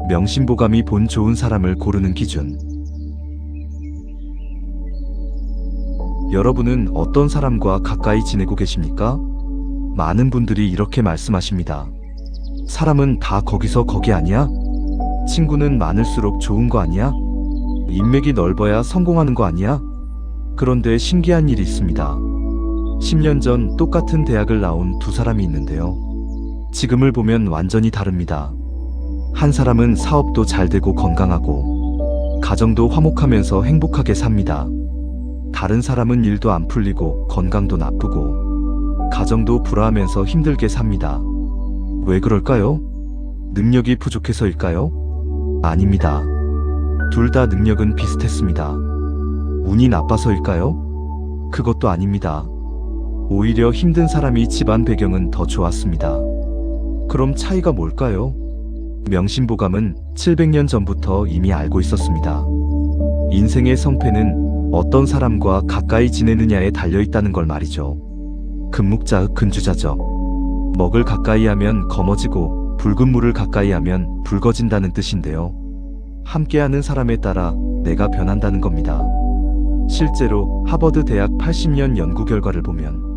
명심보감이 본 좋은 사람을 고르는 기준. 여러분은 어떤 사람과 가까이 지내고 계십니까? 많은 분들이 이렇게 말씀하십니다. 사람은 다 거기서 거기 아니야? 친구는 많을수록 좋은 거 아니야? 인맥이 넓어야 성공하는 거 아니야? 그런데 신기한 일이 있습니다. 10년 전 똑같은 대학을 나온 두 사람이 있는데요. 지금을 보면 완전히 다릅니다. 한 사람은 사업도 잘 되고 건강하고 가정도 화목하면서 행복하게 삽니다. 다른 사람은 일도 안 풀리고 건강도 나쁘고 가정도 불화하면서 힘들게 삽니다. 왜 그럴까요? 능력이 부족해서일까요? 아닙니다. 둘 다 능력은 비슷했습니다. 운이 나빠서일까요? 그것도 아닙니다. 오히려 힘든 사람이 집안 배경은 더 좋았습니다. 그럼 차이가 뭘까요? 명심보감은 700년 전부터 이미 알고 있었습니다. 인생의 성패는 어떤 사람과 가까이 지내느냐에 달려있다는 걸 말이죠. 금묵자흑 근주자죠. 먹을 가까이 하면 검어지고 붉은 물을 가까이 하면 붉어진다는 뜻인데요. 함께하는 사람에 따라 내가 변한다는 겁니다. 실제로 하버드 대학 80년 연구 결과를 보면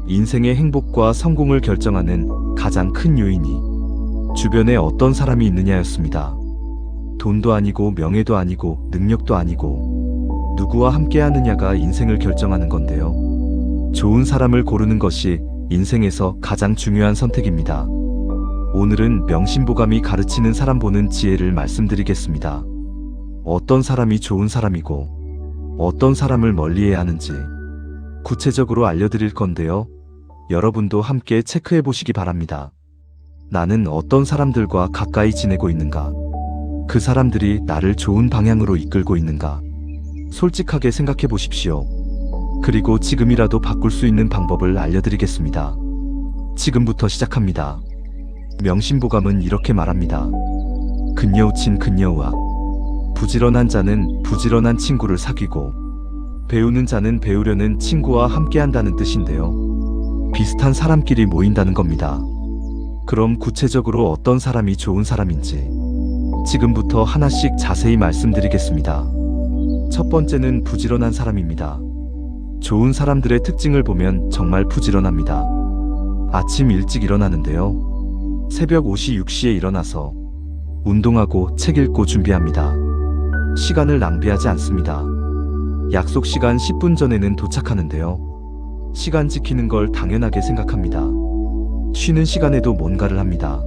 인생의 행복과 성공을 결정하는 가장 큰 요인이 주변에 어떤 사람이 있느냐였습니다. 돈도 아니고 명예도 아니고 능력도 아니고 누구와 함께 하느냐가 인생을 결정하는 건데요. 좋은 사람을 고르는 것이 인생에서 가장 중요한 선택입니다. 오늘은 명심보감이 가르치는 사람 보는 지혜를 말씀드리겠습니다. 어떤 사람이 좋은 사람이고 어떤 사람을 멀리해야 하는지 구체적으로 알려드릴 건데요. 여러분도 함께 체크해 보시기 바랍니다. 나는 어떤 사람들과 가까이 지내고 있는가? 그 사람들이 나를 좋은 방향으로 이끌고 있는가? 솔직하게 생각해 보십시오. 그리고 지금이라도 바꿀 수 있는 방법을 알려드리겠습니다. 지금부터 시작합니다. 명심보감은 이렇게 말합니다. 근여우친 근여우악. 부지런한 자는 부지런한 친구를 사귀고 배우는 자는 배우려는 친구와 함께한다는 뜻인데요. 비슷한 사람끼리 모인다는 겁니다. 그럼 구체적으로 어떤 사람이 좋은 사람인지 지금부터 하나씩 자세히 말씀드리겠습니다. 첫 번째는 부지런한 사람입니다. 좋은 사람들의 특징을 보면 정말 부지런합니다. 아침 일찍 일어나는데요. 새벽 5시 6시에 일어나서 운동하고 책 읽고 준비합니다. 시간을 낭비하지 않습니다. 약속 시간 10분 전에는 도착하는데요. 시간 지키는 걸 당연하게 생각합니다. 쉬는 시간에도 뭔가를 합니다.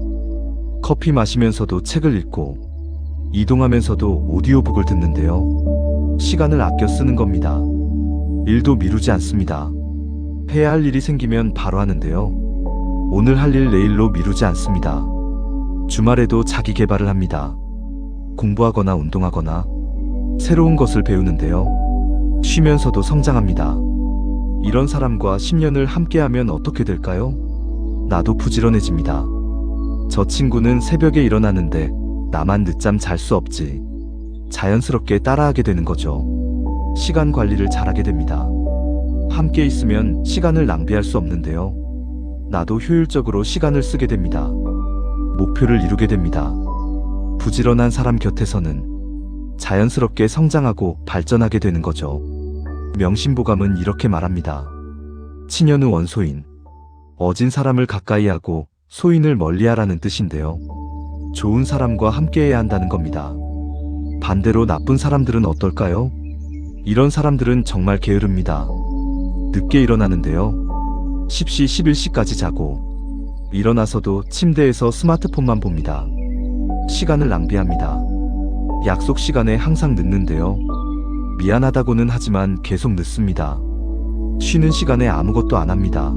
커피 마시면서도 책을 읽고 이동하면서도 오디오북을 듣는데요. 시간을 아껴 쓰는 겁니다. 일도 미루지 않습니다. 해야 할 일이 생기면 바로 하는데요. 오늘 할 일 내일로 미루지 않습니다. 주말에도 자기 개발을 합니다. 공부하거나 운동하거나 새로운 것을 배우는데요. 쉬면서도 성장합니다. 이런 사람과 10년을 함께하면 어떻게 될까요? 나도 부지런해집니다. 저 친구는 새벽에 일어나는데 나만 늦잠 잘 수 없지. 자연스럽게 따라하게 되는 거죠. 시간 관리를 잘하게 됩니다. 함께 있으면 시간을 낭비할 수 없는데요. 나도 효율적으로 시간을 쓰게 됩니다. 목표를 이루게 됩니다. 부지런한 사람 곁에서는 자연스럽게 성장하고 발전하게 되는 거죠. 명심보감은 이렇게 말합니다. 친연우 원소인. 어진 사람을 가까이 하고 소인을 멀리하라는 뜻인데요. 좋은 사람과 함께해야 한다는 겁니다. 반대로 나쁜 사람들은 어떨까요? 이런 사람들은 정말 게으릅니다. 늦게 일어나는데요. 10시, 11시까지 자고 일어나서도 침대에서 스마트폰만 봅니다. 시간을 낭비합니다. 약속 시간에 항상 늦는데요. 미안하다고는 하지만 계속 늦습니다. 쉬는 시간에 아무것도 안 합니다.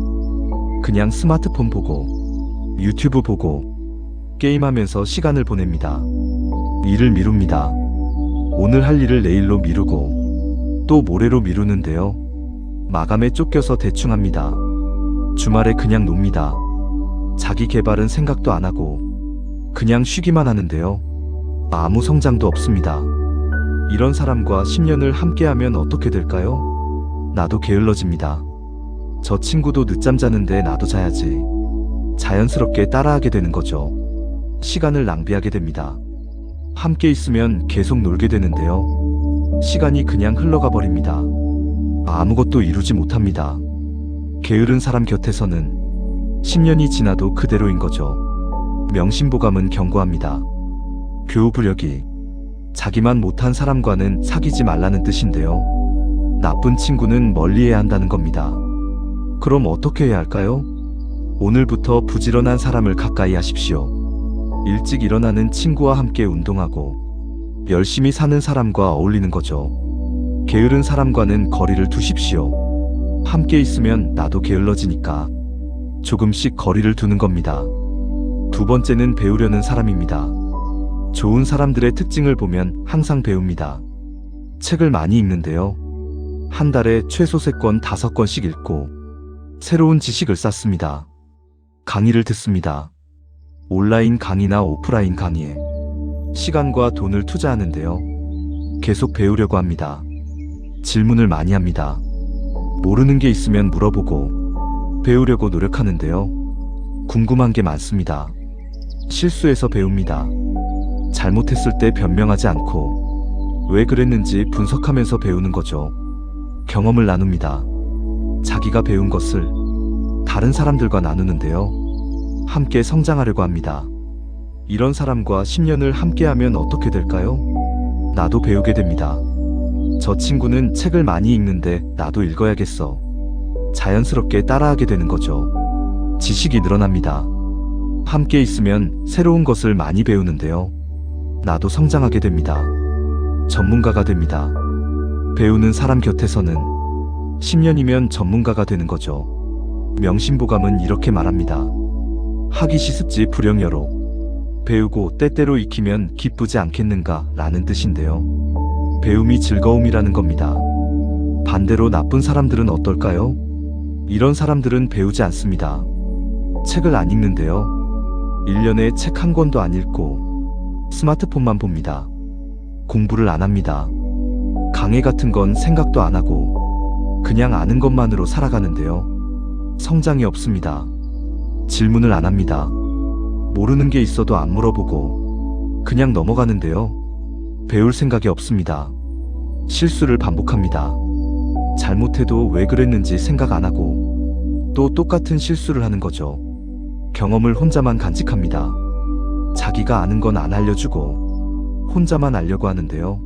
그냥 스마트폰 보고 유튜브 보고 게임하면서 시간을 보냅니다. 일을 미룹니다. 오늘 할 일을 내일로 미루고 또 모레로 미루는데요. 마감에 쫓겨서 대충 합니다. 주말에 그냥 놉니다. 자기 개발은 생각도 안 하고 그냥 쉬기만 하는데요. 아무 성장도 없습니다. 이런 사람과 10년을 함께하면 어떻게 될까요? 나도 게을러집니다. 저 친구도 늦잠 자는데 나도 자야지. 자연스럽게 따라하게 되는 거죠. 시간을 낭비하게 됩니다. 함께 있으면 계속 놀게 되는데요. 시간이 그냥 흘러가 버립니다. 아무것도 이루지 못합니다. 게으른 사람 곁에서는 10년이 지나도 그대로인 거죠. 명심보감은 경고합니다. 교우부력이 자기만 못한 사람과는 사귀지 말라는 뜻인데요. 나쁜 친구는 멀리해야 한다는 겁니다. 그럼 어떻게 해야 할까요? 오늘부터 부지런한 사람을 가까이 하십시오. 일찍 일어나는 친구와 함께 운동하고 열심히 사는 사람과 어울리는 거죠. 게으른 사람과는 거리를 두십시오. 함께 있으면 나도 게을러지니까 조금씩 거리를 두는 겁니다. 두 번째는 배우려는 사람입니다. 좋은 사람들의 특징을 보면 항상 배웁니다. 책을 많이 읽는데요. 한 달에 최소 3권, 5권씩 읽고 새로운 지식을 쌓습니다. 강의를 듣습니다. 온라인 강의나 오프라인 강의에 시간과 돈을 투자하는데요. 계속 배우려고 합니다. 질문을 많이 합니다. 모르는 게 있으면 물어보고 배우려고 노력하는데요. 궁금한 게 많습니다. 실수해서 배웁니다. 잘못했을 때 변명하지 않고 왜 그랬는지 분석하면서 배우는 거죠. 경험을 나눕니다. 자기가 배운 것을 다른 사람들과 나누는데요. 함께 성장하려고 합니다. 이런 사람과 10년을 함께하면 어떻게 될까요? 나도 배우게 됩니다. 저 친구는 책을 많이 읽는데 나도 읽어야겠어. 자연스럽게 따라하게 되는 거죠. 지식이 늘어납니다. 함께 있으면 새로운 것을 많이 배우는데요. 나도 성장하게 됩니다. 전문가가 됩니다. 배우는 사람 곁에서는 10년이면 전문가가 되는 거죠. 명심보감은 이렇게 말합니다. 하기 시습지 불영여로 배우고 때때로 익히면 기쁘지 않겠는가 라는 뜻인데요. 배움이 즐거움이라는 겁니다. 반대로 나쁜 사람들은 어떨까요? 이런 사람들은 배우지 않습니다. 책을 안 읽는데요. 1년에 책 한 권도 안 읽고 스마트폰만 봅니다. 공부를 안 합니다. 강의 같은 건 생각도 안 하고 그냥 아는 것만으로 살아가는데요. 성장이 없습니다. 질문을 안 합니다. 모르는 게 있어도 안 물어보고 그냥 넘어가는데요. 배울 생각이 없습니다. 실수를 반복합니다. 잘못해도 왜 그랬는지 생각 안 하고 또 똑같은 실수를 하는 거죠. 경험을 혼자만 간직합니다. 자기가 아는 건 안 알려주고 혼자만 알려고 하는데요.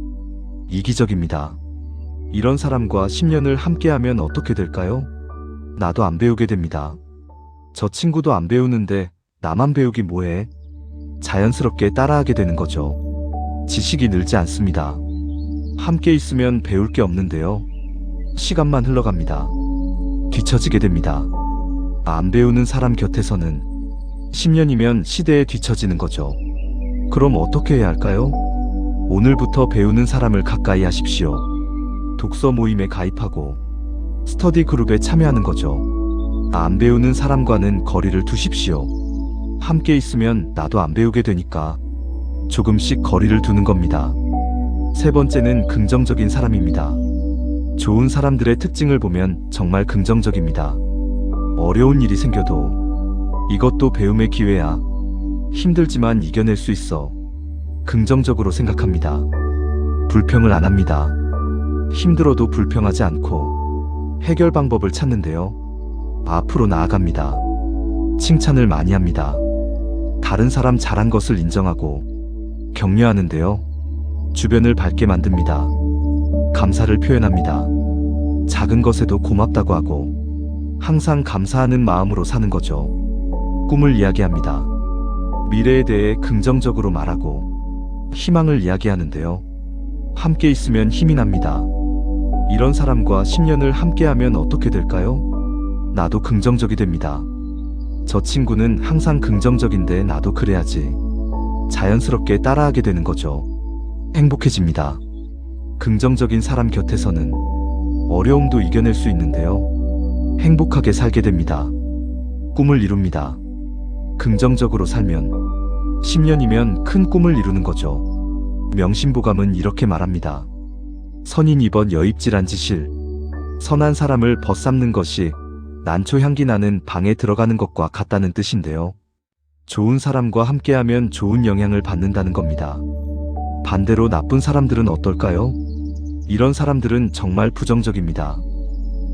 이기적입니다. 이런 사람과 10년을 함께하면 어떻게 될까요? 나도 안 배우게 됩니다. 저 친구도 안 배우는데 나만 배우기 뭐해? 자연스럽게 따라하게 되는 거죠. 지식이 늘지 않습니다. 함께 있으면 배울 게 없는데요. 시간만 흘러갑니다. 뒤처지게 됩니다. 안 배우는 사람 곁에서는 10년이면 시대에 뒤처지는 거죠. 그럼 어떻게 해야 할까요? 오늘부터 배우는 사람을 가까이 하십시오. 독서 모임에 가입하고 스터디 그룹에 참여하는 거죠. 안 배우는 사람과는 거리를 두십시오. 함께 있으면 나도 안 배우게 되니까 조금씩 거리를 두는 겁니다. 세 번째는 긍정적인 사람입니다. 좋은 사람들의 특징을 보면 정말 긍정적입니다. 어려운 일이 생겨도 이것도 배움의 기회야. 힘들지만 이겨낼 수 있어. 긍정적으로 생각합니다. 불평을 안 합니다. 힘들어도 불평하지 않고 해결 방법을 찾는데요. 앞으로 나아갑니다. 칭찬을 많이 합니다. 다른 사람 잘한 것을 인정하고 격려하는데요. 주변을 밝게 만듭니다. 감사를 표현합니다. 작은 것에도 고맙다고 하고 항상 감사하는 마음으로 사는 거죠. 꿈을 이야기합니다. 미래에 대해 긍정적으로 말하고 희망을 이야기하는데요. 함께 있으면 힘이 납니다. 이런 사람과 10년을 함께하면 어떻게 될까요? 나도 긍정적이 됩니다. 저 친구는 항상 긍정적인데 나도 그래야지. 자연스럽게 따라하게 되는 거죠. 행복해집니다. 긍정적인 사람 곁에서는 어려움도 이겨낼 수 있는데요. 행복하게 살게 됩니다. 꿈을 이룹니다. 긍정적으로 살면 10년이면 큰 꿈을 이루는 거죠. 명심보감은 이렇게 말합니다. 선인 2번 여입질한지실. 선한 사람을 벗삼는 것이 난초 향기 나는 방에 들어가는 것과 같다는 뜻인데요. 좋은 사람과 함께하면 좋은 영향을 받는다는 겁니다. 반대로 나쁜 사람들은 어떨까요? 이런 사람들은 정말 부정적입니다.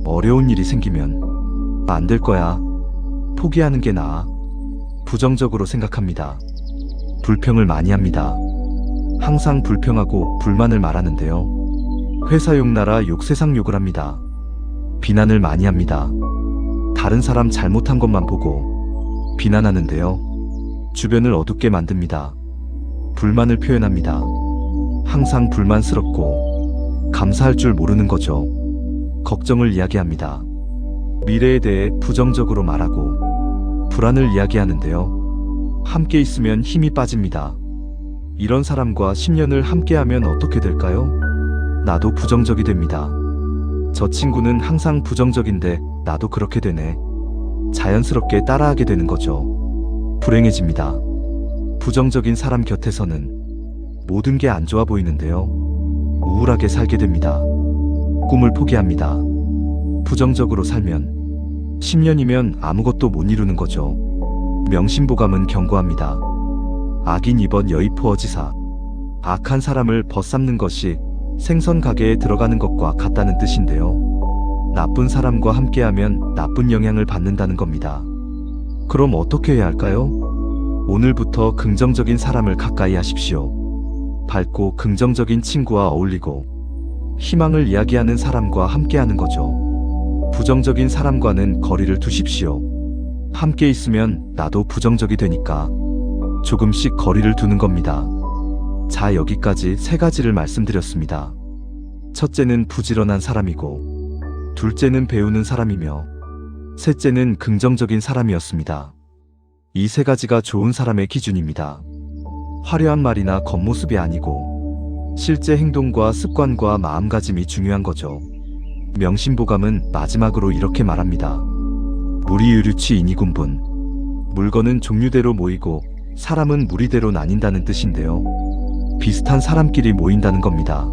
어려운 일이 생기면 안 될 거야. 포기하는 게 나아. 부정적으로 생각합니다. 불평을 많이 합니다. 항상 불평하고 불만을 말하는데요. 회사 욕 나라 욕 세상 욕을 합니다. 비난을 많이 합니다. 다른 사람 잘못한 것만 보고 비난하는데요. 주변을 어둡게 만듭니다. 불만을 표현합니다. 항상 불만스럽고 감사할 줄 모르는 거죠. 걱정을 이야기합니다. 미래에 대해 부정적으로 말하고 불안을 이야기하는데요. 함께 있으면 힘이 빠집니다. 이런 사람과 10년을 함께하면 어떻게 될까요? 나도 부정적이 됩니다. 저 친구는 항상 부정적인데 나도 그렇게 되네. 자연스럽게 따라하게 되는 거죠. 불행해집니다. 부정적인 사람 곁에서는 모든 게 안 좋아 보이는데요. 우울하게 살게 됩니다. 꿈을 포기합니다. 부정적으로 살면 10년이면 아무것도 못 이루는 거죠. 명심보감은 경고합니다. 악인 이번 여의포어지사. 악한 사람을 벗삼는 것이 생선 가게에 들어가는 것과 같다는 뜻인데요. 나쁜 사람과 함께하면 나쁜 영향을 받는다는 겁니다. 그럼 어떻게 해야 할까요? 오늘부터 긍정적인 사람을 가까이 하십시오. 밝고 긍정적인 친구와 어울리고 희망을 이야기하는 사람과 함께하는 거죠. 부정적인 사람과는 거리를 두십시오. 함께 있으면 나도 부정적이 되니까 조금씩 거리를 두는 겁니다. 자, 여기까지 3가지를 말씀드렸습니다. 첫째는 부지런한 사람이고, 둘째는 배우는 사람이며, 셋째는 긍정적인 사람이었습니다. 이 3가지가 좋은 사람의 기준입니다. 화려한 말이나 겉모습이 아니고 실제 행동과 습관과 마음가짐이 중요한 거죠. 명심보감은 마지막으로 이렇게 말합니다. 무리의류치 인이군분. 물건은 종류대로 모이고 사람은 무리대로 나뉜다는 뜻인데요. 비슷한 사람끼리 모인다는 겁니다.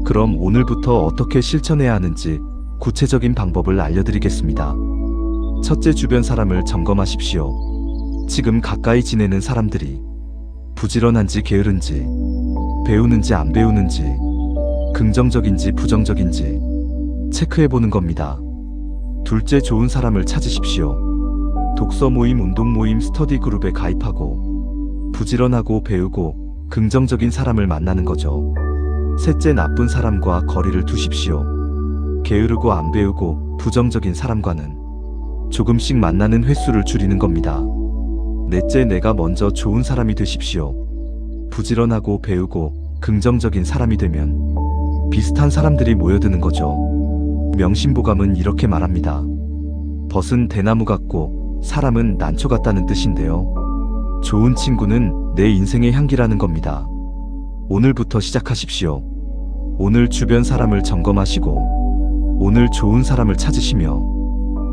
그럼 오늘부터 어떻게 실천해야 하는지 구체적인 방법을 알려드리겠습니다. 첫째, 주변 사람을 점검하십시오. 지금 가까이 지내는 사람들이 부지런한지 게으른지, 배우는지 안 배우는지, 긍정적인지 부정적인지 체크해보는 겁니다. 둘째, 좋은 사람을 찾으십시오. 독서 모임, 운동 모임, 스터디 그룹에 가입하고 부지런하고 배우고 긍정적인 사람을 만나는 거죠. 셋째, 나쁜 사람과 거리를 두십시오. 게으르고 안 배우고 부정적인 사람과는 조금씩 만나는 횟수를 줄이는 겁니다. 넷째, 내가 먼저 좋은 사람이 되십시오. 부지런하고 배우고 긍정적인 사람이 되면 비슷한 사람들이 모여드는 거죠. 명심보감은 이렇게 말합니다. 벗은 대나무 같고 사람은 난초 같다는 뜻인데요. 좋은 친구는 내 인생의 향기라는 겁니다. 오늘부터 시작하십시오. 오늘 주변 사람을 점검하시고 오늘 좋은 사람을 찾으시며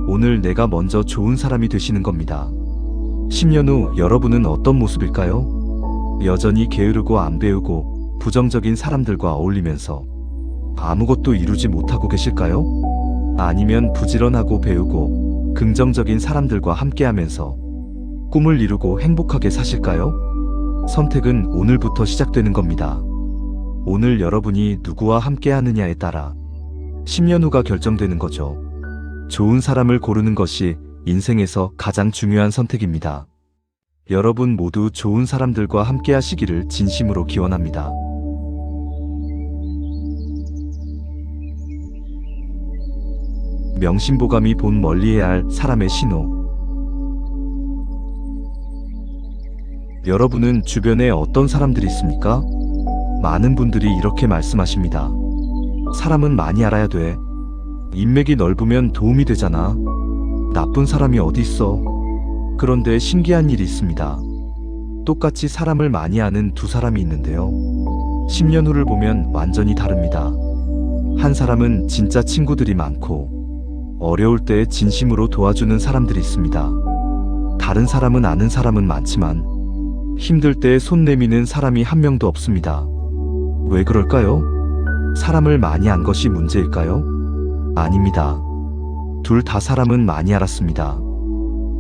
오늘 내가 먼저 좋은 사람이 되시는 겁니다. 10년 후 여러분은 어떤 모습일까요? 여전히 게으르고 안 배우고 부정적인 사람들과 어울리면서 아무것도 이루지 못하고 계실까요? 아니면 부지런하고 배우고 긍정적인 사람들과 함께하면서 꿈을 이루고 행복하게 사실까요? 선택은 오늘부터 시작되는 겁니다. 오늘 여러분이 누구와 함께하느냐에 따라 10년 후가 결정되는 거죠. 좋은 사람을 고르는 것이 인생에서 가장 중요한 선택입니다. 여러분 모두 좋은 사람들과 함께 하시기를 진심으로 기원합니다. 명심보감이 본 멀리해야 할 사람의 신호. 여러분은 주변에 어떤 사람들이 있습니까? 많은 분들이 이렇게 말씀하십니다. 사람은 많이 알아야 돼. 인맥이 넓으면 도움이 되잖아. 나쁜 사람이 어디 있어? 그런데 신기한 일이 있습니다. 똑같이 사람을 많이 아는 두 사람이 있는데요. 10년 후를 보면 완전히 다릅니다. 한 사람은 진짜 친구들이 많고 어려울 때 진심으로 도와주는 사람들이 있습니다. 다른 사람은 아는 사람은 많지만 힘들 때 손 내미는 사람이 한 명도 없습니다. 왜 그럴까요? 사람을 많이 안 것이 문제일까요? 아닙니다. 둘 다 사람은 많이 알았습니다.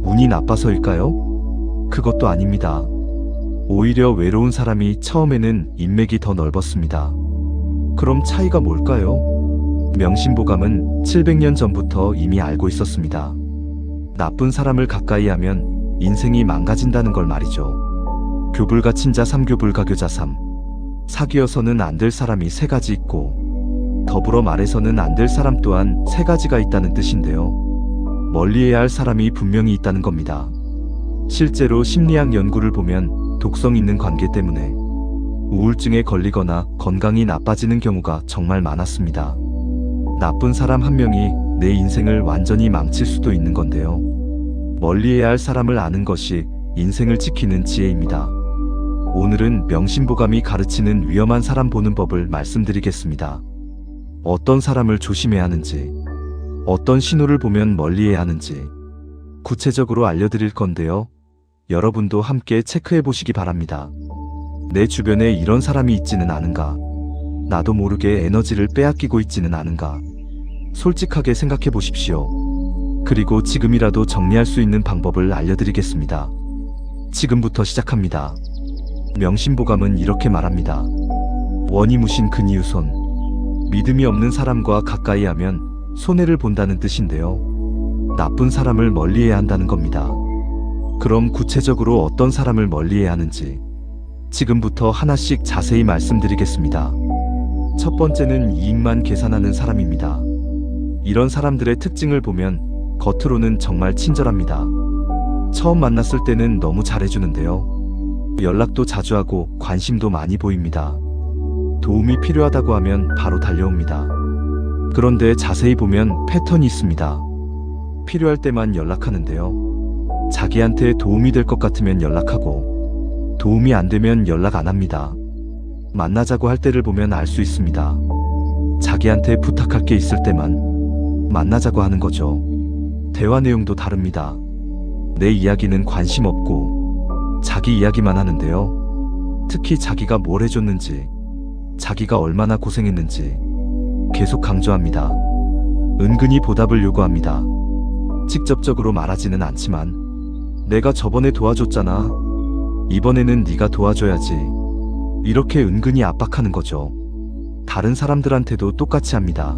운이 나빠서일까요? 그것도 아닙니다. 오히려 외로운 사람이 처음에는 인맥이 더 넓었습니다. 그럼 차이가 뭘까요? 명심보감은 700년 전부터 이미 알고 있었습니다. 나쁜 사람을 가까이 하면 인생이 망가진다는 걸 말이죠. 교불가 친자 3교불가 교자 3. 사귀어서는 안 될 사람이 3가지 있고 더불어 말해서는 안 될 사람 또한 3가지가 있다는 뜻인데요. 멀리해야 할 사람이 분명히 있다는 겁니다. 실제로 심리학 연구를 보면 독성 있는 관계 때문에 우울증에 걸리거나 건강이 나빠지는 경우가 정말 많았습니다. 나쁜 사람 한 명이 내 인생을 완전히 망칠 수도 있는 건데요. 멀리해야 할 사람을 아는 것이 인생을 지키는 지혜입니다. 오늘은 명심보감이 가르치는 위험한 사람 보는 법을 말씀드리겠습니다. 어떤 사람을 조심해야 하는지, 어떤 신호를 보면 멀리해야 하는지 구체적으로 알려드릴 건데요. 여러분도 함께 체크해 보시기 바랍니다. 내 주변에 이런 사람이 있지는 않은가? 나도 모르게 에너지를 빼앗기고 있지는 않은가? 솔직하게 생각해 보십시오. 그리고 지금이라도 정리할 수 있는 방법을 알려드리겠습니다. 지금부터 시작합니다. 명심보감은 이렇게 말합니다. 원이무신 근이유손. 믿음이 없는 사람과 가까이 하면 손해를 본다는 뜻인데요. 나쁜 사람을 멀리해야 한다는 겁니다. 그럼 구체적으로 어떤 사람을 멀리해야 하는지 지금부터 하나씩 자세히 말씀드리겠습니다. 첫 번째는 이익만 계산하는 사람입니다. 이런 사람들의 특징을 보면 겉으로는 정말 친절합니다. 처음 만났을 때는 너무 잘해주는데요. 연락도 자주 하고 관심도 많이 보입니다. 도움이 필요하다고 하면 바로 달려옵니다. 그런데 자세히 보면 패턴이 있습니다. 필요할 때만 연락하는데요. 자기한테 도움이 될 것 같으면 연락하고 도움이 안 되면 연락 안 합니다. 만나자고 할 때를 보면 알 수 있습니다. 자기한테 부탁할 게 있을 때만 만나자고 하는 거죠. 대화 내용도 다릅니다. 내 이야기는 관심 없고 자기 이야기만 하는데요. 특히 자기가 뭘 해줬는지, 자기가 얼마나 고생했는지 계속 강조합니다. 은근히 보답을 요구합니다. 직접적으로 말하지는 않지만 내가 저번에 도와줬잖아. 이번에는 네가 도와줘야지. 이렇게 은근히 압박하는 거죠. 다른 사람들한테도 똑같이 합니다.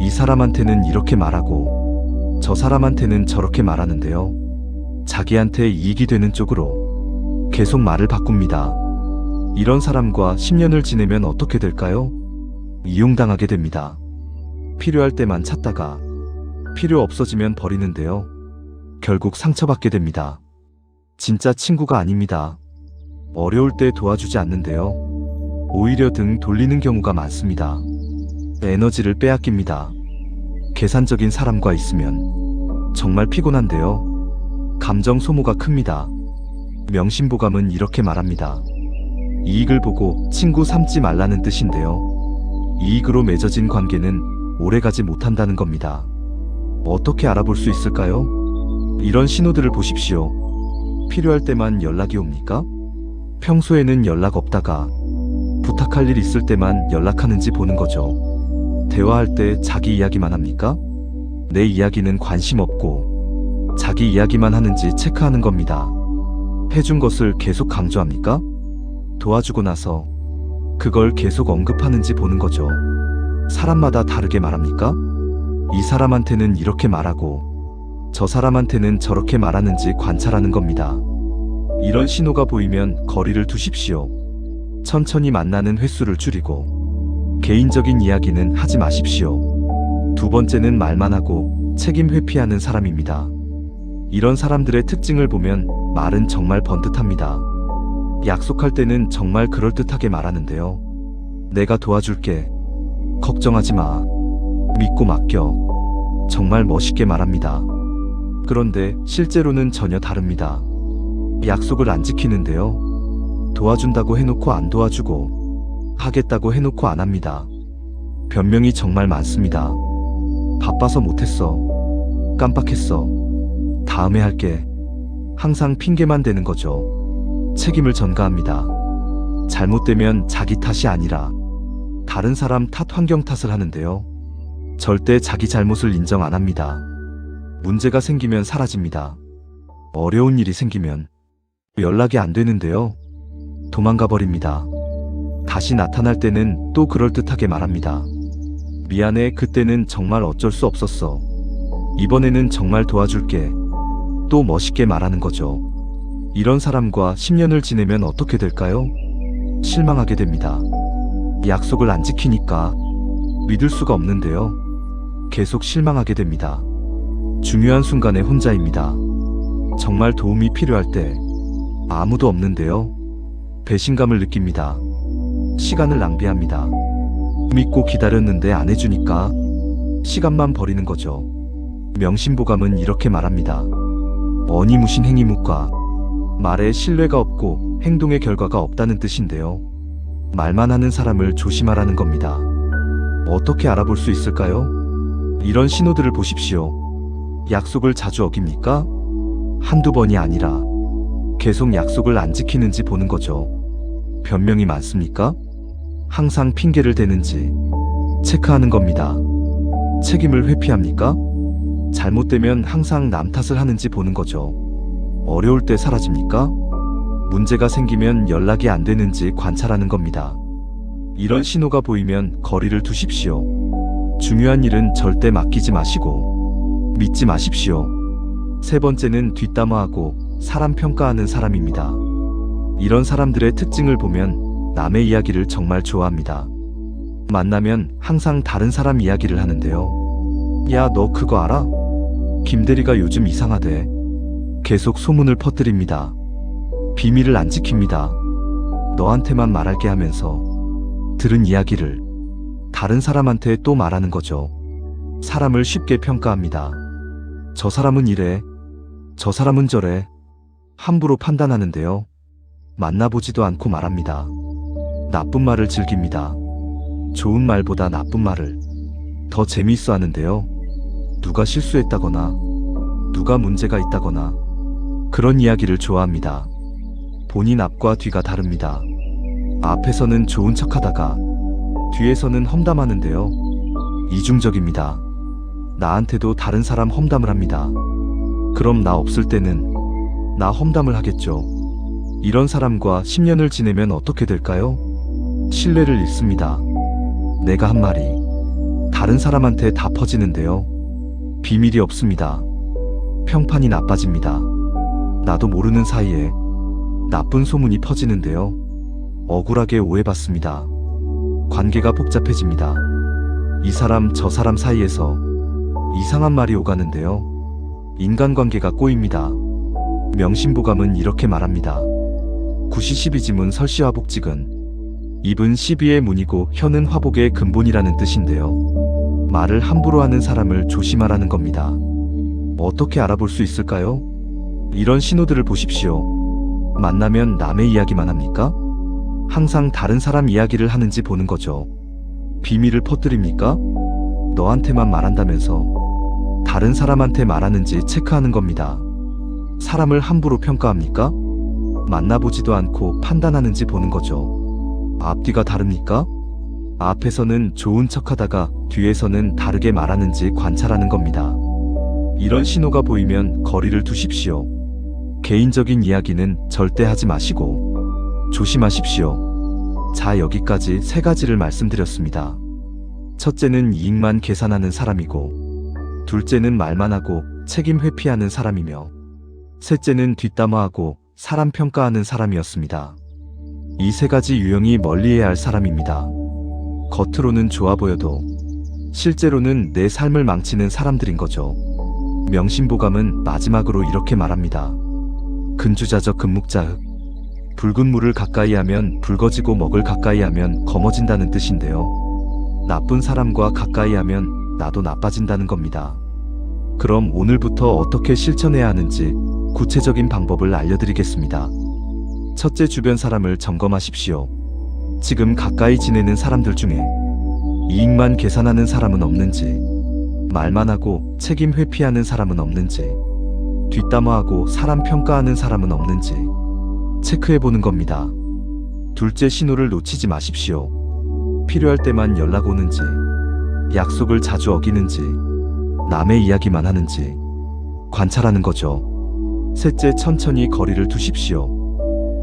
이 사람한테는 이렇게 말하고 저 사람한테는 저렇게 말하는데요. 자기한테 이익이 되는 쪽으로 계속 말을 바꿉니다. 이런 사람과 10년을 지내면 어떻게 될까요? 이용당하게 됩니다. 필요할 때만 찾다가 필요 없어지면 버리는데요. 결국 상처받게 됩니다. 진짜 친구가 아닙니다. 어려울 때 도와주지 않는데요. 오히려 등 돌리는 경우가 많습니다. 에너지를 빼앗깁니다. 계산적인 사람과 있으면 정말 피곤한데요. 감정 소모가 큽니다. 명심보감은 이렇게 말합니다. 이익을 보고 친구 삼지 말라는 뜻인데요. 이익으로 맺어진 관계는 오래가지 못한다는 겁니다. 어떻게 알아볼 수 있을까요? 이런 신호들을 보십시오. 필요할 때만 연락이 옵니까? 평소에는 연락 없다가 부탁할 일 있을 때만 연락하는지 보는 거죠. 대화할 때 자기 이야기만 합니까? 내 이야기는 관심 없고 자기 이야기만 하는지 체크하는 겁니다. 해준 것을 계속 강조합니까? 도와주고 나서 그걸 계속 언급하는지 보는 거죠. 사람마다 다르게 말합니까? 이 사람한테는 이렇게 말하고 저 사람한테는 저렇게 말하는지 관찰하는 겁니다. 이런 신호가 보이면 거리를 두십시오. 천천히 만나는 횟수를 줄이고 개인적인 이야기는 하지 마십시오. 두 번째는 말만 하고 책임 회피하는 사람입니다. 이런 사람들의 특징을 보면 말은 정말 번듯합니다. 약속할 때는 정말 그럴듯하게 말하는데요. 내가 도와줄게. 걱정하지 마. 믿고 맡겨. 정말 멋있게 말합니다. 그런데 실제로는 전혀 다릅니다. 약속을 안 지키는데요. 도와준다고 해놓고 안 도와주고 하겠다고 해놓고 안 합니다. 변명이 정말 많습니다. 바빠서 못했어. 깜빡했어. 다음에 할게. 항상 핑계만 대는 거죠. 책임을 전가합니다. 잘못되면 자기 탓이 아니라 다른 사람 탓, 환경 탓을 하는데요. 절대 자기 잘못을 인정 안 합니다. 문제가 생기면 사라집니다. 어려운 일이 생기면 연락이 안 되는데요. 도망가 버립니다. 다시 나타날 때는 또 그럴듯하게 말합니다. 미안해, 그때는 정말 어쩔 수 없었어. 이번에는 정말 도와줄게. 또 멋있게 말하는 거죠. 이런 사람과 10년을 지내면 어떻게 될까요? 실망하게 됩니다. 약속을 안 지키니까 믿을 수가 없는데요. 계속 실망하게 됩니다. 중요한 순간에 혼자입니다. 정말 도움이 필요할 때 아무도 없는데요. 배신감을 느낍니다. 시간을 낭비합니다. 믿고 기다렸는데 안 해주니까 시간만 버리는 거죠. 명심보감은 이렇게 말합니다. 어니무신 행위무과. 말에 신뢰가 없고 행동의 결과가 없다는 뜻인데요. 말만 하는 사람을 조심하라는 겁니다. 어떻게 알아볼 수 있을까요? 이런 신호들을 보십시오. 약속을 자주 어깁니까? 한두 번이 아니라 계속 약속을 안 지키는지 보는 거죠. 변명이 많습니까? 항상 핑계를 대는지 체크하는 겁니다. 책임을 회피합니까? 잘못되면 항상 남 탓을 하는지 보는 거죠. 어려울 때 사라집니까? 문제가 생기면 연락이 안 되는지 관찰하는 겁니다. 이런 신호가 보이면 거리를 두십시오. 중요한 일은 절대 맡기지 마시고 믿지 마십시오. 세 번째는 뒷담화하고 사람 평가하는 사람입니다. 이런 사람들의 특징을 보면 남의 이야기를 정말 좋아합니다. 만나면 항상 다른 사람 이야기를 하는데요. 야, 너 그거 알아? 김대리가 요즘 이상하대. 계속 소문을 퍼뜨립니다. 비밀을 안 지킵니다. 너한테만 말할게 하면서 들은 이야기를 다른 사람한테 또 말하는 거죠. 사람을 쉽게 평가합니다. 저 사람은 이래, 저 사람은 저래 함부로 판단하는데요. 만나보지도 않고 말합니다. 나쁜 말을 즐깁니다. 좋은 말보다 나쁜 말을 더 재미있어 하는데요. 누가 실수했다거나 누가 문제가 있다거나 그런 이야기를 좋아합니다. 본인 앞과 뒤가 다릅니다. 앞에서는 좋은 척하다가 뒤에서는 험담하는데요. 이중적입니다. 나한테도 다른 사람 험담을 합니다. 그럼 나 없을 때는 나 험담을 하겠죠. 이런 사람과 10년을 지내면 어떻게 될까요? 신뢰를 잃습니다. 내가 한 말이 다른 사람한테 다 퍼지는데요. 비밀이 없습니다. 평판이 나빠집니다. 나도 모르는 사이에 나쁜 소문이 퍼지는데요. 억울하게 오해받습니다. 관계가 복잡해집니다. 이 사람 저 사람 사이에서 이상한 말이 오가는데요. 인간관계가 꼬입니다. 명심보감은 이렇게 말합니다. 구시십이지문 설시화복직은 입은 시비의 문이고 혀는 화복의 근본이라는 뜻인데요. 말을 함부로 하는 사람을 조심하라는 겁니다. 어떻게 알아볼 수 있을까요? 이런 신호들을 보십시오. 만나면 남의 이야기만 합니까? 항상 다른 사람 이야기를 하는지 보는 거죠. 비밀을 퍼뜨립니까? 너한테만 말한다면서 다른 사람한테 말하는지 체크하는 겁니다. 사람을 함부로 평가합니까? 만나보지도 않고 판단하는지 보는 거죠. 앞뒤가 다릅니까? 앞에서는 좋은 척하다가 뒤에서는 다르게 말하는지 관찰하는 겁니다. 이런 신호가 보이면 거리를 두십시오. 개인적인 이야기는 절대 하지 마시고 조심하십시오. 자, 여기까지 세 가지를 말씀드렸습니다. 첫째는 이익만 계산하는 사람이고, 둘째는 말만 하고 책임 회피하는 사람이며, 셋째는 뒷담화하고 사람 평가하는 사람이었습니다. 이 세 가지 유형이 멀리해야 할 사람입니다. 겉으로는 좋아 보여도 실제로는 내 삶을 망치는 사람들인 거죠. 명심보감은 마지막으로 이렇게 말합니다. 근주자적 금묵자흑. 붉은 물을 가까이 하면 붉어지고 먹을 가까이 하면 검어진다는 뜻인데요. 나쁜 사람과 가까이 하면 나도 나빠진다는 겁니다. 그럼 오늘부터 어떻게 실천해야 하는지 구체적인 방법을 알려드리겠습니다. 첫째, 주변 사람을 점검하십시오. 지금 가까이 지내는 사람들 중에 이익만 계산하는 사람은 없는지, 말만 하고 책임 회피하는 사람은 없는지, 뒷담화하고 사람 평가하는 사람은 없는지 체크해보는 겁니다. 둘째, 신호를 놓치지 마십시오. 필요할 때만 연락 오는지, 약속을 자주 어기는지, 남의 이야기만 하는지 관찰하는 거죠. 셋째, 천천히 거리를 두십시오.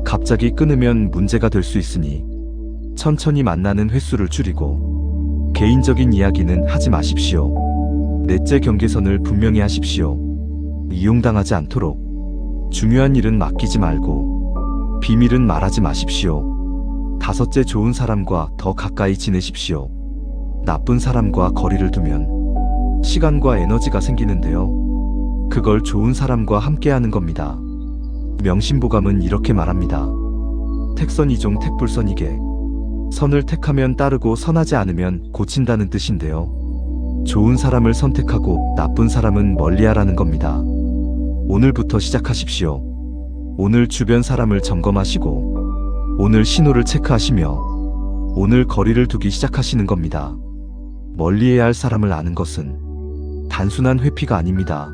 갑자기 끊으면 문제가 될 수 있으니 천천히 만나는 횟수를 줄이고 개인적인 이야기는 하지 마십시오. 넷째 경계선을 분명히 하십시오. 이용당하지 않도록 중요한 일은 맡기지 말고 비밀은 말하지 마십시오. 다섯째, 좋은 사람과 더 가까이 지내십시오. 나쁜 사람과 거리를 두면 시간과 에너지가 생기는데요. 그걸 좋은 사람과 함께하는 겁니다. 명심보감은 이렇게 말합니다. 택선이종 택불선이게. 선을 택하면 따르고 선하지 않으면 고친다는 뜻인데요. 좋은 사람을 선택하고 나쁜 사람은 멀리하라는 겁니다. 오늘부터 시작하십시오. 오늘 주변 사람을 점검하시고 오늘 신호를 체크하시며 오늘 거리를 두기 시작하시는 겁니다. 멀리해야 할 사람을 아는 것은 단순한 회피가 아닙니다.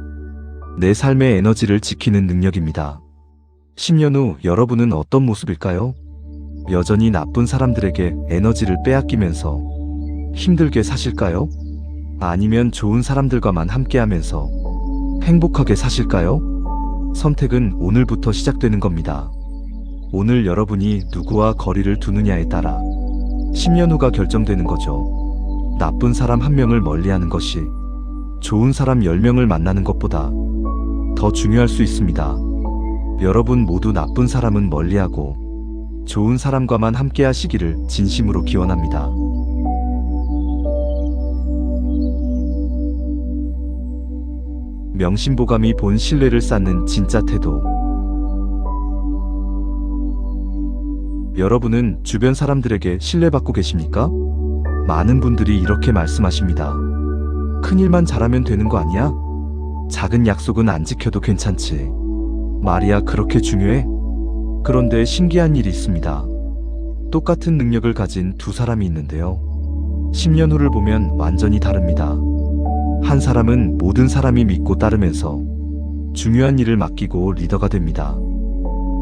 내 삶의 에너지를 지키는 능력입니다. 10년 후 여러분은 어떤 모습일까요? 여전히 나쁜 사람들에게 에너지를 빼앗기면서 힘들게 사실까요? 아니면 좋은 사람들과만 함께하면서 행복하게 사실까요? 선택은 오늘부터 시작되는 겁니다. 오늘 여러분이 누구와 거리를 두느냐에 따라 10년 후가 결정되는 거죠. 나쁜 사람 한 명을 멀리하는 것이 좋은 사람 10명을 만나는 것보다 더 중요할 수 있습니다. 여러분 모두 나쁜 사람은 멀리하고 좋은 사람과만 함께 하시기를 진심으로 기원합니다. 명심보감이 본 신뢰를 쌓는 진짜 태도. 여러분은 주변 사람들에게 신뢰받고 계십니까? 많은 분들이 이렇게 말씀하십니다. 큰일만 잘하면 되는 거 아니야? 작은 약속은 안 지켜도 괜찮지. 말이야 그렇게 중요해? 그런데 신기한 일이 있습니다. 똑같은 능력을 가진 두 사람이 있는데요. 10년 후를 보면 완전히 다릅니다. 한 사람은 모든 사람이 믿고 따르면서 중요한 일을 맡기고 리더가 됩니다.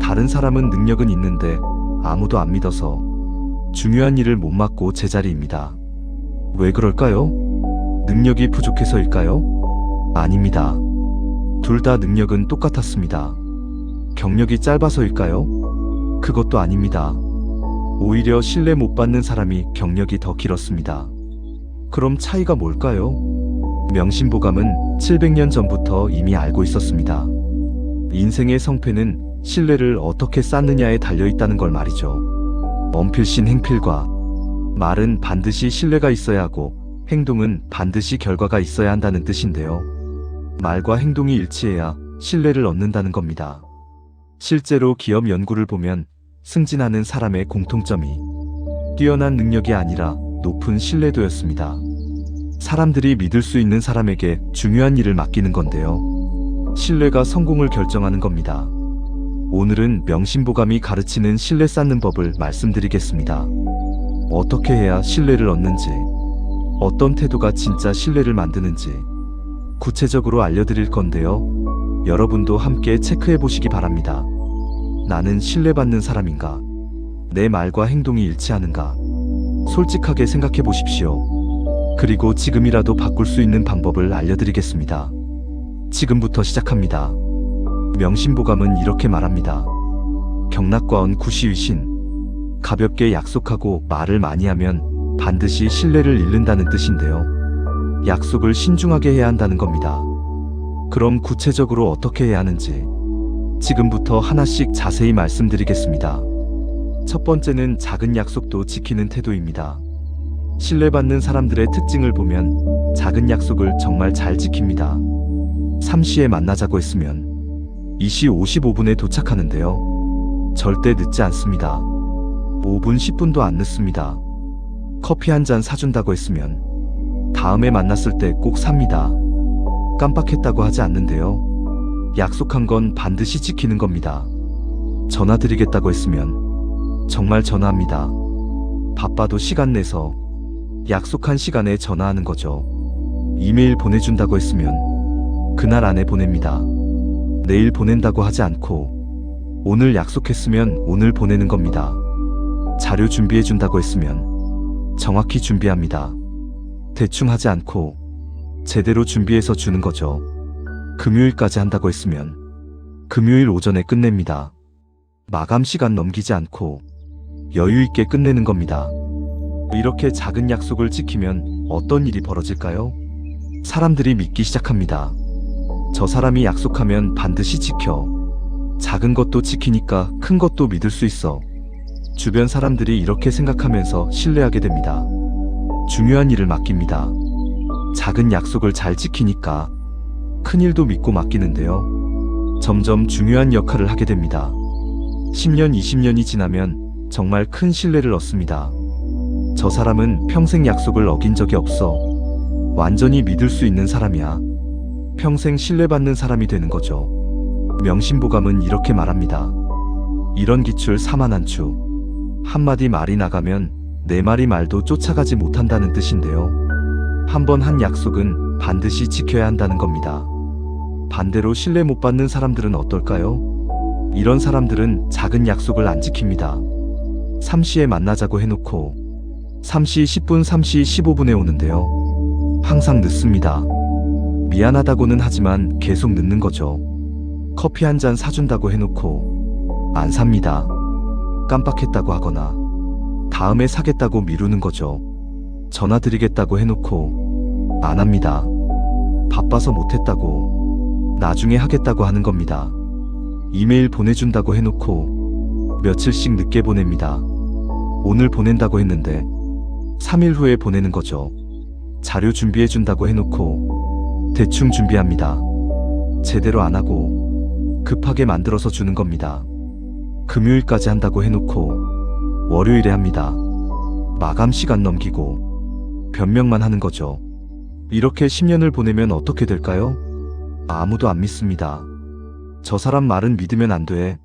다른 사람은 능력은 있는데 아무도 안 믿어서 중요한 일을 못 맡고 제자리입니다. 왜 그럴까요? 능력이 부족해서일까요? 아닙니다. 둘 다 능력은 똑같았습니다. 경력이 짧아서일까요? 그것도 아닙니다. 오히려 신뢰 못 받는 사람이 경력이 더 길었습니다. 그럼 차이가 뭘까요? 명심보감은 700년 전부터 이미 알고 있었습니다. 인생의 성패는 신뢰를 어떻게 쌓느냐에 달려있다는 걸 말이죠. 언필신 행필과. 말은 반드시 신뢰가 있어야 하고 행동은 반드시 결과가 있어야 한다는 뜻인데요. 말과 행동이 일치해야 신뢰를 얻는다는 겁니다. 실제로 기업 연구를 보면 승진하는 사람의 공통점이 뛰어난 능력이 아니라 높은 신뢰도였습니다. 사람들이 믿을 수 있는 사람에게 중요한 일을 맡기는 건데요. 신뢰가 성공을 결정하는 겁니다. 오늘은 명심보감이 가르치는 신뢰 쌓는 법을 말씀드리겠습니다. 어떻게 해야 신뢰를 얻는지, 어떤 태도가 진짜 신뢰를 만드는지 구체적으로 알려드릴 건데요. 여러분도 함께 체크해 보시기 바랍니다. 나는 신뢰받는 사람인가? 내 말과 행동이 일치하는가? 솔직하게 생각해 보십시오. 그리고 지금이라도 바꿀 수 있는 방법을 알려드리겠습니다. 지금부터 시작합니다. 명심보감은 이렇게 말합니다. 경락과언 구시의신. 가볍게 약속하고 말을 많이 하면 반드시 신뢰를 잃는다는 뜻인데요. 약속을 신중하게 해야 한다는 겁니다. 그럼 구체적으로 어떻게 해야 하는지 지금부터 하나씩 자세히 말씀드리겠습니다. 첫 번째는 작은 약속도 지키는 태도입니다. 신뢰받는 사람들의 특징을 보면 작은 약속을 정말 잘 지킵니다. 3시에 만나자고 했으면 2시 55분에 도착하는데요. 절대 늦지 않습니다. 5분 10분도 안 늦습니다. 커피 한 잔 사준다고 했으면 다음에 만났을 때 꼭 삽니다. 깜빡했다고 하지 않는데요. 약속한 건 반드시 지키는 겁니다. 전화 드리겠다고 했으면 정말 전화합니다. 바빠도 시간 내서 약속한 시간에 전화하는 거죠. 이메일 보내준다고 했으면 그날 안에 보냅니다. 내일 보낸다고 하지 않고 오늘 약속했으면 오늘 보내는 겁니다. 자료 준비해준다고 했으면 정확히 준비합니다. 대충 하지 않고 제대로 준비해서 주는 거죠. 금요일까지 한다고 했으면 금요일 오전에 끝냅니다. 마감 시간 넘기지 않고 여유 있게 끝내는 겁니다. 이렇게 작은 약속을 지키면 어떤 일이 벌어질까요? 사람들이 믿기 시작합니다. 저 사람이 약속하면 반드시 지켜. 작은 것도 지키니까 큰 것도 믿을 수 있어. 주변 사람들이 이렇게 생각하면서 신뢰하게 됩니다. 중요한 일을 맡깁니다. 작은 약속을 잘 지키니까 큰 일도 믿고 맡기는데요. 점점 중요한 역할을 하게 됩니다. 10년, 20년이 지나면 정말 큰 신뢰를 얻습니다. 저 사람은 평생 약속을 어긴 적이 없어. 완전히 믿을 수 있는 사람이야. 평생 신뢰받는 사람이 되는 거죠. 명심보감은 이렇게 말합니다. 이런 기출 사만한추. 한마디 말이 나가면 네 마리 말도 쫓아가지 못한다는 뜻인데요. 한 번 한 약속은 반드시 지켜야 한다는 겁니다. 반대로 신뢰 못 받는 사람들은 어떨까요? 이런 사람들은 작은 약속을 안 지킵니다. 3시에 만나자고 해놓고 3시 10분, 3시 15분에 오는데요. 항상 늦습니다. 미안하다고는 하지만 계속 늦는 거죠. 커피 한 잔 사준다고 해놓고 안 삽니다. 깜빡했다고 하거나 다음에 사겠다고 미루는 거죠. 전화 드리겠다고 해놓고 안 합니다. 바빠서 못했다고 나중에 하겠다고 하는 겁니다. 이메일 보내준다고 해놓고 며칠씩 늦게 보냅니다. 오늘 보낸다고 했는데 3일 후에 보내는 거죠. 자료 준비해준다고 해놓고 대충 준비합니다. 제대로 안 하고 급하게 만들어서 주는 겁니다. 금요일까지 한다고 해놓고 월요일에 합니다. 마감 시간 넘기고 변명만 하는 거죠. 이렇게 10년을 보내면 어떻게 될까요? 아무도 안 믿습니다. 저 사람 말은 믿으면 안 돼.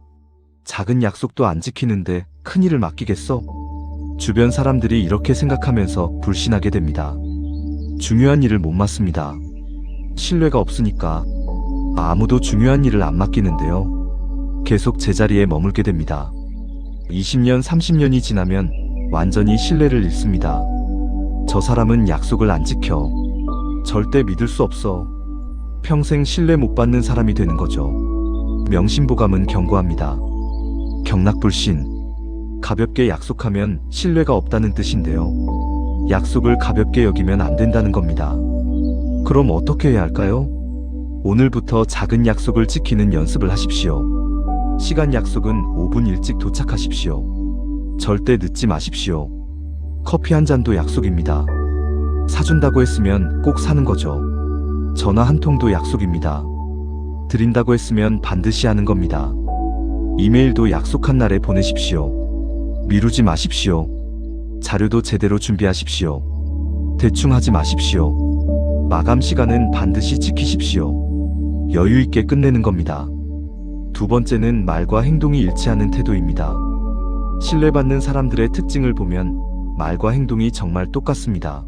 작은 약속도 안 지키는데 큰일을 맡기겠어? 주변 사람들이 이렇게 생각하면서 불신하게 됩니다. 중요한 일을 못 맡습니다. 신뢰가 없으니까 아무도 중요한 일을 안 맡기는데요. 계속 제자리에 머물게 됩니다. 20년, 30년이 지나면 완전히 신뢰를 잃습니다. 저 사람은 약속을 안 지켜. 절대 믿을 수 없어. 평생 신뢰 못 받는 사람이 되는 거죠. 명심보감은 경고합니다. 경락불신. 가볍게 약속하면 신뢰가 없다는 뜻인데요. 약속을 가볍게 여기면 안 된다는 겁니다. 그럼 어떻게 해야 할까요? 오늘부터 작은 약속을 지키는 연습을 하십시오. 시간 약속은 5분 일찍 도착하십시오. 절대 늦지 마십시오. 커피 한 잔도 약속입니다. 사준다고 했으면 꼭 사는 거죠. 전화 한 통도 약속입니다. 드린다고 했으면 반드시 하는 겁니다. 이메일도 약속한 날에 보내십시오. 미루지 마십시오. 자료도 제대로 준비하십시오. 대충 하지 마십시오. 마감 시간은 반드시 지키십시오. 여유 있게 끝내는 겁니다. 두 번째는 말과 행동이 일치하는 태도입니다. 신뢰받는 사람들의 특징을 보면 말과 행동이 정말 똑같습니다.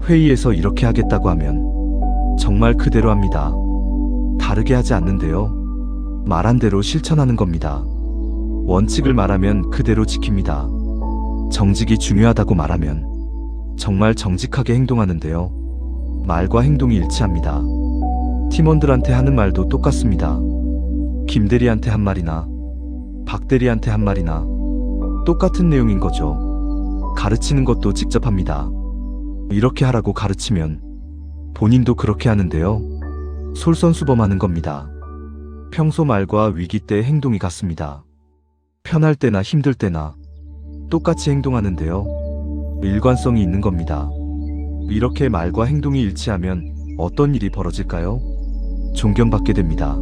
회의에서 이렇게 하겠다고 하면 정말 그대로 합니다. 다르게 하지 않는데요. 말한 대로 실천하는 겁니다. 원칙을 말하면 그대로 지킵니다. 정직이 중요하다고 말하면 정말 정직하게 행동하는데요. 말과 행동이 일치합니다. 팀원들한테 하는 말도 똑같습니다. 김대리한테 한 말이나 박대리한테 한 말이나 똑같은 내용인 거죠. 가르치는 것도 직접 합니다. 이렇게 하라고 가르치면 본인도 그렇게 하는데요. 솔선수범하는 겁니다. 평소 말과 위기 때 행동이 같습니다. 편할 때나 힘들 때나 똑같이 행동하는데요. 일관성이 있는 겁니다. 이렇게 말과 행동이 일치하면 어떤 일이 벌어질까요? 존경받게 됩니다.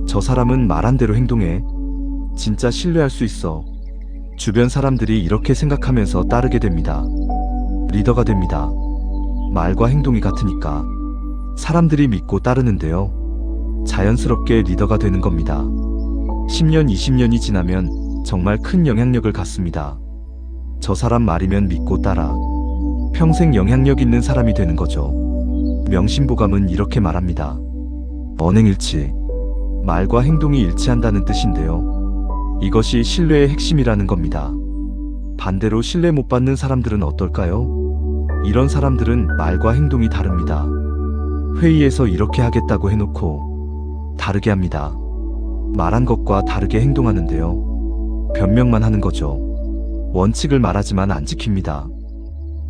저 사람은 말한 대로 행동해. 진짜 신뢰할 수 있어. 주변 사람들이 이렇게 생각하면서 따르게 됩니다. 리더가 됩니다. 말과 행동이 같으니까 사람들이 믿고 따르는데요. 자연스럽게 리더가 되는 겁니다. 10년, 20년이 지나면 정말 큰 영향력을 갖습니다. 저 사람 말이면 믿고 따라 평생 영향력 있는 사람이 되는 거죠. 명심보감은 이렇게 말합니다. 언행일치. 말과 행동이 일치한다는 뜻인데요. 이것이 신뢰의 핵심이라는 겁니다. 반대로 신뢰 못 받는 사람들은 어떨까요? 이런 사람들은 말과 행동이 다릅니다. 회의에서 이렇게 하겠다고 해놓고 다르게 합니다. 말한 것과 다르게 행동하는데요. 변명만 하는 거죠. 원칙을 말하지만 안 지킵니다.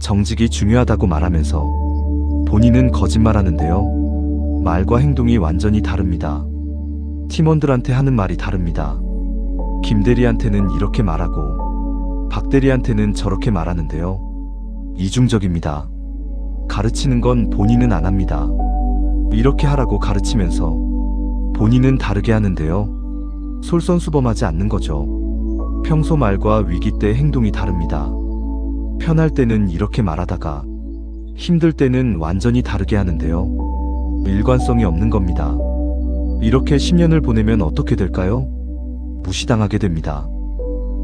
정직이 중요하다고 말하면서 본인은 거짓말하는데요. 말과 행동이 완전히 다릅니다. 팀원들한테 하는 말이 다릅니다. 김 대리한테는 이렇게 말하고 박 대리한테는 저렇게 말하는데요. 이중적입니다. 가르치는 건 본인은 안 합니다. 이렇게 하라고 가르치면서 본인은 다르게 하는데요. 솔선수범하지 않는 거죠. 평소 말과 위기 때 행동이 다릅니다. 편할 때는 이렇게 말하다가 힘들 때는 완전히 다르게 하는데요. 일관성이 없는 겁니다. 이렇게 10년을 보내면 어떻게 될까요? 무시당하게 됩니다.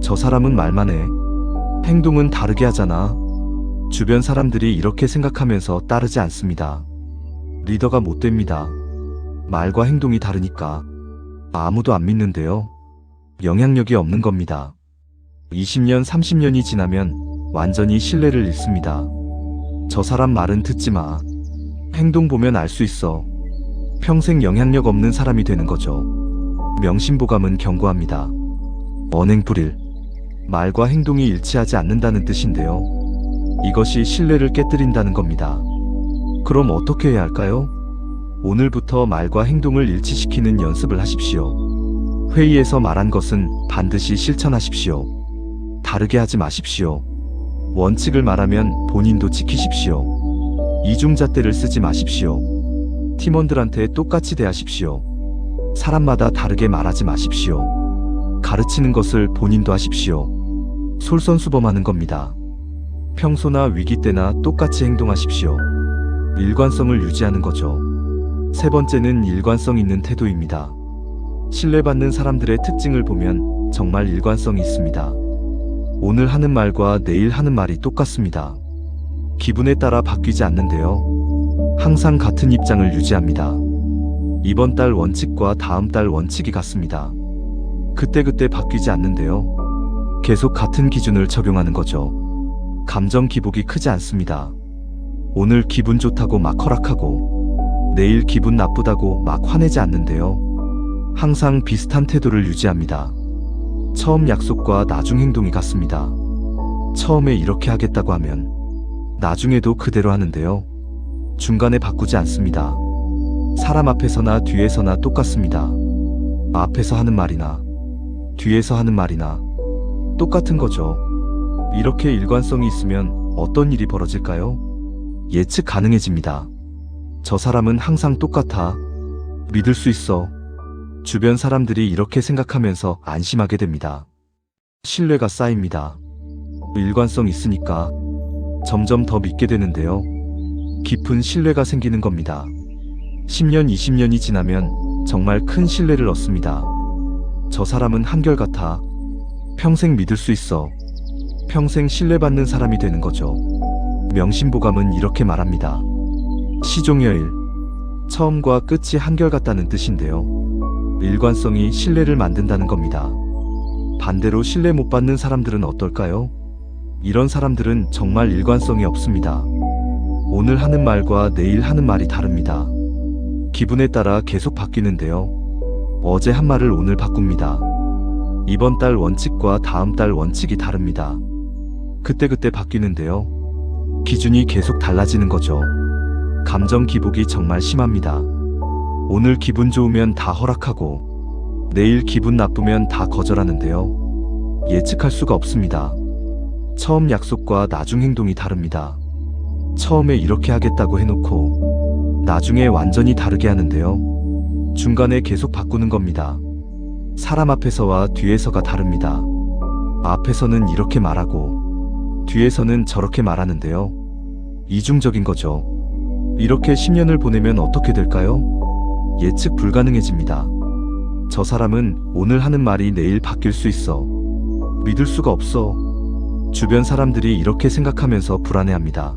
저 사람은 말만 해. 행동은 다르게 하잖아. 주변 사람들이 이렇게 생각하면서 따르지 않습니다. 리더가 못 됩니다. 말과 행동이 다르니까 아무도 안 믿는데요. 영향력이 없는 겁니다. 20년, 30년이 지나면 완전히 신뢰를 잃습니다. 저 사람 말은 듣지 마. 행동 보면 알 수 있어. 평생 영향력 없는 사람이 되는 거죠. 명심보감은 경고합니다. 언행불일. 말과 행동이 일치하지 않는다는 뜻인데요. 이것이 신뢰를 깨뜨린다는 겁니다. 그럼 어떻게 해야 할까요? 오늘부터 말과 행동을 일치시키는 연습을 하십시오. 회의에서 말한 것은 반드시 실천하십시오. 다르게 하지 마십시오. 원칙을 말하면 본인도 지키십시오. 이중잣대를 쓰지 마십시오. 팀원들한테 똑같이 대하십시오. 사람마다 다르게 말하지 마십시오. 가르치는 것을 본인도 하십시오. 솔선수범하는 겁니다. 평소나 위기 때나 똑같이 행동하십시오. 일관성을 유지하는 거죠. 세 번째는 일관성 있는 태도입니다. 신뢰받는 사람들의 특징을 보면 정말 일관성이 있습니다. 오늘 하는 말과 내일 하는 말이 똑같습니다. 기분에 따라 바뀌지 않는데요. 항상 같은 입장을 유지합니다. 이번 달 원칙과 다음 달 원칙이 같습니다. 그때그때 바뀌지 않는데요. 계속 같은 기준을 적용하는 거죠. 감정 기복이 크지 않습니다. 오늘 기분 좋다고 막 허락하고 내일 기분 나쁘다고 막 화내지 않는데요. 항상 비슷한 태도를 유지합니다. 처음 약속과 나중 행동이 같습니다. 처음에 이렇게 하겠다고 하면 나중에도 그대로 하는데요. 중간에 바꾸지 않습니다. 사람 앞에서나 뒤에서나 똑같습니다. 앞에서 하는 말이나 뒤에서 하는 말이나 똑같은 거죠. 이렇게 일관성이 있으면 어떤 일이 벌어질까요? 예측 가능해집니다. 저 사람은 항상 똑같아. 믿을 수 있어. 주변 사람들이 이렇게 생각하면서 안심하게 됩니다. 신뢰가 쌓입니다. 일관성 있으니까 점점 더 믿게 되는데요. 깊은 신뢰가 생기는 겁니다. 10년, 20년이 지나면 정말 큰 신뢰를 얻습니다. 저 사람은 한결같아. 평생 믿을 수 있어. 평생 신뢰받는 사람이 되는 거죠. 명심보감은 이렇게 말합니다. 시종여일. 처음과 끝이 한결같다는 뜻인데요. 일관성이 신뢰를 만든다는 겁니다. 반대로 신뢰 못 받는 사람들은 어떨까요? 이런 사람들은 정말 일관성이 없습니다. 오늘 하는 말과 내일 하는 말이 다릅니다. 기분에 따라 계속 바뀌는데요. 어제 한 말을 오늘 바꿉니다. 이번 달 원칙과 다음 달 원칙이 다릅니다. 그때그때 바뀌는데요. 기준이 계속 달라지는 거죠. 감정 기복이 정말 심합니다. 오늘 기분 좋으면 다 허락하고 내일 기분 나쁘면 다 거절하는데요. 예측할 수가 없습니다. 처음 약속과 나중 행동이 다릅니다. 처음에 이렇게 하겠다고 해놓고 나중에 완전히 다르게 하는데요. 중간에 계속 바꾸는 겁니다. 사람 앞에서와 뒤에서가 다릅니다. 앞에서는 이렇게 말하고 뒤에서는 저렇게 말하는데요. 이중적인 거죠. 이렇게 10년을 보내면 어떻게 될까요? 예측 불가능해집니다. 저 사람은 오늘 하는 말이 내일 바뀔 수 있어. 믿을 수가 없어. 주변 사람들이 이렇게 생각하면서 불안해합니다.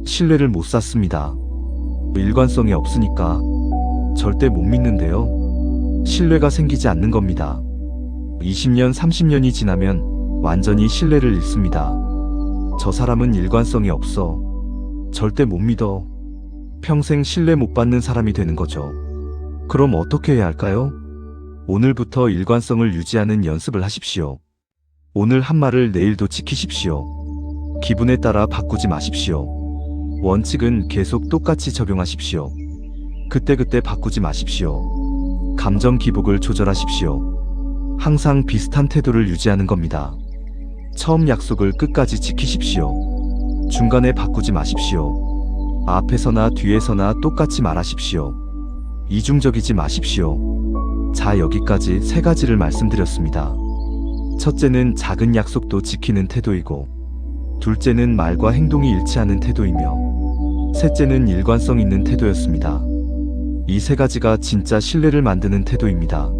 신뢰를 못 쌓습니다. 일관성이 없으니까 절대 못 믿는데요. 신뢰가 생기지 않는 겁니다. 20년, 30년이 지나면 완전히 신뢰를 잃습니다. 저 사람은 일관성이 없어. 절대 못 믿어. 평생 신뢰 못 받는 사람이 되는 거죠. 그럼 어떻게 해야 할까요? 오늘부터 일관성을 유지하는 연습을 하십시오. 오늘 한 말을 내일도 지키십시오. 기분에 따라 바꾸지 마십시오. 원칙은 계속 똑같이 적용하십시오. 그때그때 바꾸지 마십시오. 감정 기복을 조절하십시오. 항상 비슷한 태도를 유지하는 겁니다. 처음 약속을 끝까지 지키십시오. 중간에 바꾸지 마십시오. 앞에서나 뒤에서나 똑같이 말하십시오. 이중적이지 마십시오. 자, 여기까지 3가지를 말씀드렸습니다. 첫째는 작은 약속도 지키는 태도이고, 둘째는 말과 행동이 일치하는 태도이며, 셋째는 일관성 있는 태도였습니다. 이 3가지가 진짜 신뢰를 만드는 태도입니다.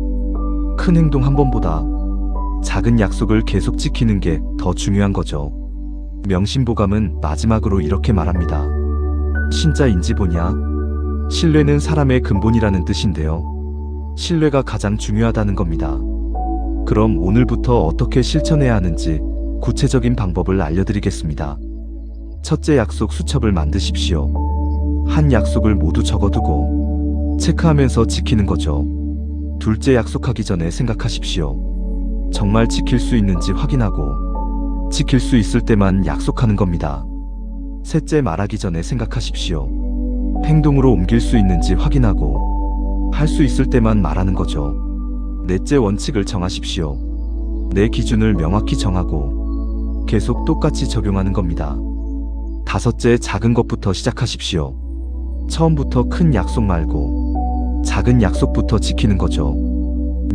큰 행동 한 번보다 작은 약속을 계속 지키는 게 더 중요한 거죠. 명심보감은 마지막으로 이렇게 말합니다. 신자인지 보냐? 신뢰는 사람의 근본이라는 뜻인데요. 신뢰가 가장 중요하다는 겁니다. 그럼 오늘부터 어떻게 실천해야 하는지 구체적인 방법을 알려드리겠습니다. 첫째, 약속 수첩을 만드십시오. 한 약속을 모두 적어두고 체크하면서 지키는 거죠. 둘째, 약속하기 전에 생각하십시오. 정말 지킬 수 있는지 확인하고 지킬 수 있을 때만 약속하는 겁니다. 셋째, 말하기 전에 생각하십시오. 행동으로 옮길 수 있는지 확인하고 할 수 있을 때만 말하는 거죠. 넷째, 원칙을 정하십시오. 내 기준을 명확히 정하고 계속 똑같이 적용하는 겁니다. 다섯째, 작은 것부터 시작하십시오. 처음부터 큰 약속 말고 작은 약속부터 지키는 거죠.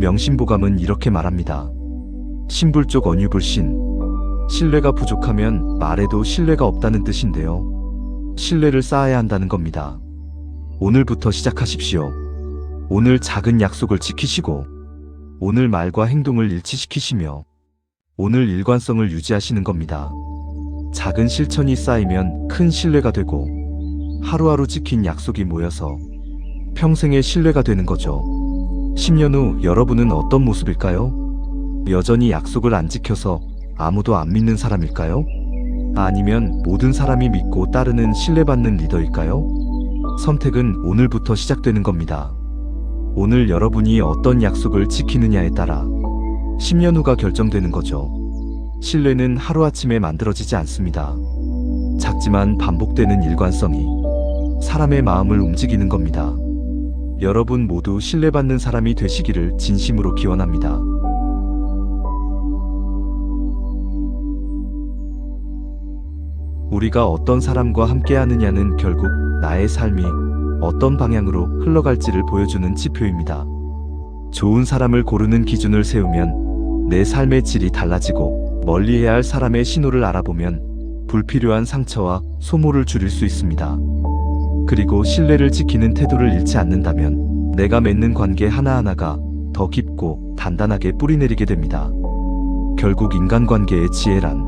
명심보감은 이렇게 말합니다. 신불족 언유불신. 신뢰가 부족하면 말해도 신뢰가 없다는 뜻인데요. 신뢰를 쌓아야 한다는 겁니다. 오늘부터 시작하십시오. 오늘 작은 약속을 지키시고, 오늘 말과 행동을 일치시키시며, 오늘 일관성을 유지하시는 겁니다. 작은 실천이 쌓이면 큰 신뢰가 되고, 하루하루 지킨 약속이 모여서 평생의 신뢰가 되는 거죠. 10년 후 여러분은 어떤 모습일까요? 여전히 약속을 안 지켜서 아무도 안 믿는 사람일까요? 아니면 모든 사람이 믿고 따르는 신뢰받는 리더일까요? 선택은 오늘부터 시작되는 겁니다. 오늘 여러분이 어떤 약속을 지키느냐에 따라 10년 후가 결정되는 거죠. 신뢰는 하루아침에 만들어지지 않습니다. 작지만 반복되는 일관성이 사람의 마음을 움직이는 겁니다. 여러분 모두 신뢰받는 사람이 되시기를 진심으로 기원합니다. 우리가 어떤 사람과 함께 하느냐는 결국 나의 삶이 어떤 방향으로 흘러갈지를 보여주는 지표입니다. 좋은 사람을 고르는 기준을 세우면 내 삶의 질이 달라지고, 멀리해야 할 사람의 신호를 알아보면 불필요한 상처와 소모를 줄일 수 있습니다. 그리고 신뢰를 지키는 태도를 잃지 않는다면 내가 맺는 관계 하나하나가 더 깊고 단단하게 뿌리내리게 됩니다. 결국 인간관계의 지혜란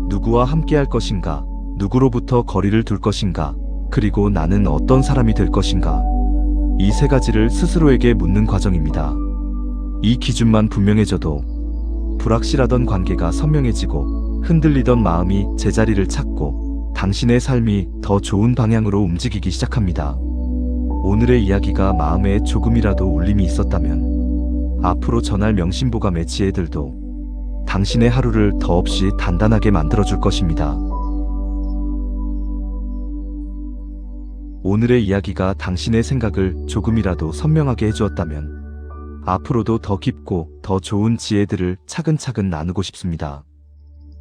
누구와 함께할 것인가, 누구로부터 거리를 둘 것인가, 그리고 나는 어떤 사람이 될 것인가, 이 3가지를 스스로에게 묻는 과정입니다. 이 기준만 분명해져도 불확실하던 관계가 선명해지고, 흔들리던 마음이 제자리를 찾고, 당신의 삶이 더 좋은 방향으로 움직이기 시작합니다. 오늘의 이야기가 마음에 조금이라도 울림이 있었다면 앞으로 전할 명심보감의 지혜들도 당신의 하루를 더없이 단단하게 만들어줄 것입니다. 오늘의 이야기가 당신의 생각을 조금이라도 선명하게 해주었다면 앞으로도 더 깊고 더 좋은 지혜들을 차근차근 나누고 싶습니다.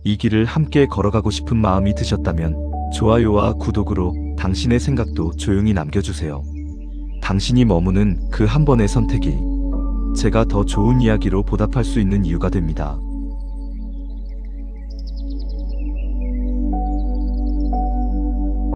이 길을 함께 걸어가고 싶은 마음이 드셨다면 좋아요와 구독으로 당신의 생각도 조용히 남겨주세요. 당신이 머무는 그 한 번의 선택이 제가 더 좋은 이야기로 보답할 수 있는 이유가 됩니다.